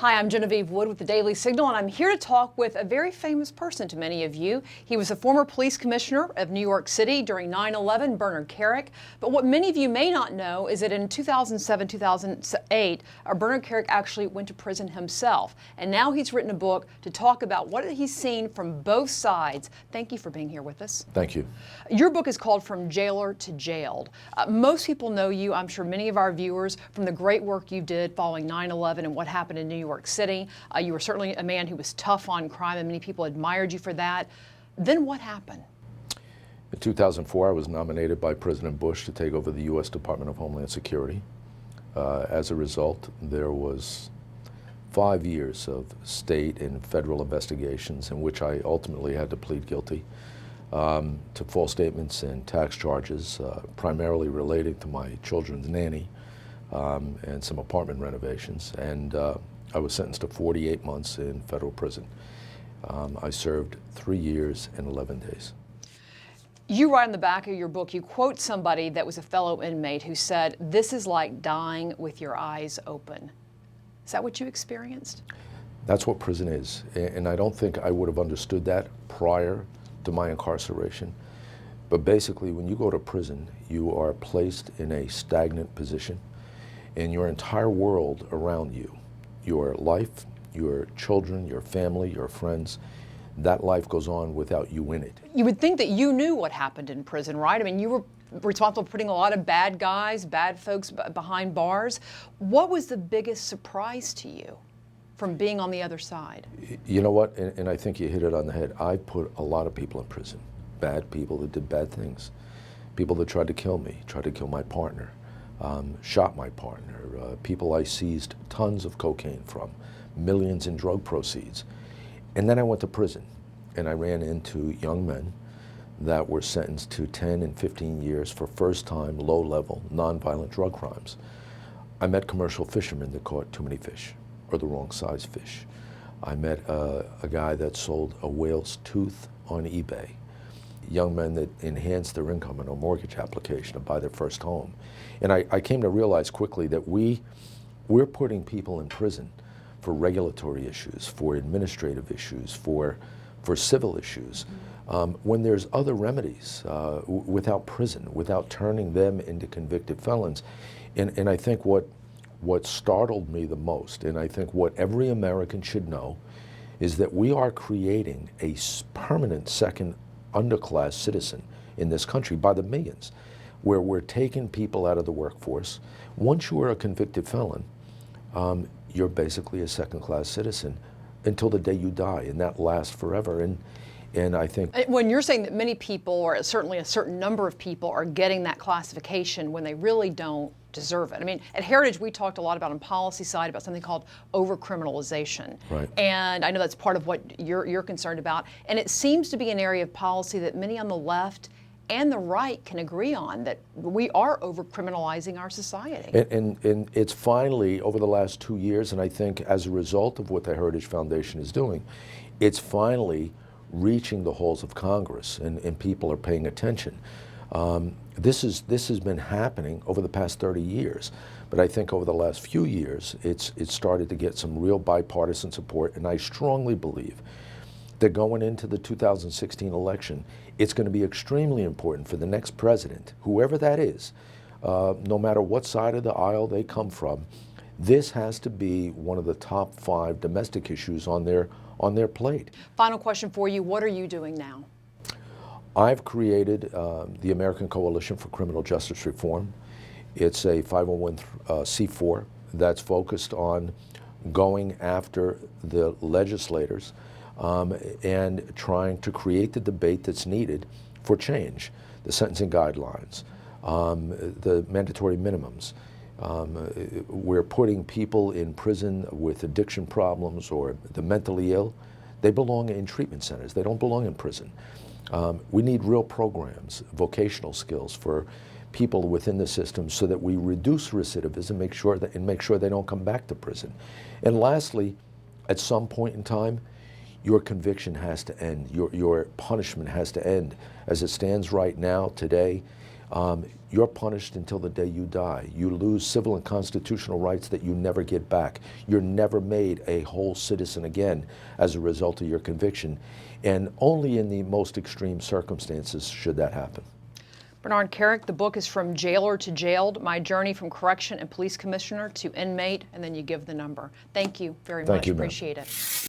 Hi, I'm Genevieve Wood with the Daily Signal, and I'm here to talk with a very famous person to many of you. He was a former police commissioner of New York City during 9/11, Bernard Kerik. But what many of you may not know is that in 2007, 2008, Bernard Kerik actually went to prison himself. And now he's written a book to talk about what he's seen from both sides. Thank you for being here with us. Thank you. Your book is called From Jailer to Jailed. Most people know you, I'm sure many of our viewers, from the great work you did following 9/11 and what happened in New York City. You were certainly a man who was tough on crime, and many people admired you for that. Then what happened? In 2004, I was nominated by President Bush to take over the U.S. Department of Homeland Security. As a result, there was 5 years of state and federal investigations in which I ultimately had to plead guilty to false statements and tax charges, primarily related to my children's nanny and some apartment renovations. And I was sentenced to 48 months in federal prison. I served 3 years and 11 days. You write in the back of your book, you quote somebody that was a fellow inmate who said, "This is like dying with your eyes open." Is that what you experienced? That's what prison is. And I don't think I would have understood that prior to my incarceration. But basically, when you go to prison, you are placed in a stagnant position, and your entire world around you, your life, your children, your family, your friends, that life goes on without you in it. You would think that you knew what happened in prison, right? I mean, you were responsible for putting a lot of bad guys, bad folks behind bars. What was the biggest surprise to you from being on the other side? You know what, and I think you hit it on the head. I put a lot of people in prison, bad people that did bad things, people that tried to kill me, tried to kill my partner, shot my partner, people I seized tons of cocaine from, millions in drug proceeds. And then I went to prison, and I ran into young men that were sentenced to 10 and 15 years for first-time, low-level, nonviolent drug crimes. I met commercial fishermen that caught too many fish, or the wrong size fish. I met a guy that sold a whale's tooth on eBay. Young men that enhanced their income in a mortgage application to buy their first home. And I came to realize quickly that we're putting people in prison for regulatory issues, for administrative issues, for civil issues, when there's other remedies without prison, without turning them into convicted felons. And I think what startled me the most, and I think what every American should know, is that we are creating a permanent second underclass citizen in this country by the millions, where we're taking people out of the workforce. Once you are a convicted felon, you're basically a second-class citizen until the day you die, and that lasts forever. And I think when you're saying that many people, or certainly a certain number of people, are getting that classification when they really don't deserve it. I mean, at Heritage, we talked a lot about on policy side about something called overcriminalization. Right. And I know that's part of what you're concerned about. And it seems to be an area of policy that many on the left and the right can agree on, that we are overcriminalizing our society. And it's finally, over the last 2 years, and I think as a result of what the Heritage Foundation is doing, it's finally reaching the halls of Congress, and people are paying attention. This has been happening over the past 30 years, but I think over the last few years, it's started to get some real bipartisan support, and I strongly believe that going into the 2016 election, it's going to be extremely important for the next president, whoever that is, no matter what side of the aisle they come from. This has to be one of the top 5 domestic issues on their plate. Final question for you, what are you doing now? I've created the American Coalition for Criminal Justice Reform. It's a 501c4 that's focused on going after the legislators and trying to create the debate that's needed for change. The sentencing guidelines, the mandatory minimums. We're putting people in prison with addiction problems or the mentally ill. They belong in treatment centers. They don't belong in prison. We need real programs, vocational skills for people within the system so that we reduce recidivism, make sure they don't come back to prison. And lastly, at some point in time, your conviction has to end. Your punishment has to end. As it stands right now, today, You're punished until the day you die. You lose civil and constitutional rights that you never get back. You're never made a whole citizen again as a result of your conviction. And only in the most extreme circumstances should that happen. Bernard Kerik, the book is From Jailer to Jailed, My Journey from Correction and Police Commissioner to Inmate, and then you give the number. Thank you very much. Thank you, ma'am. Appreciate it.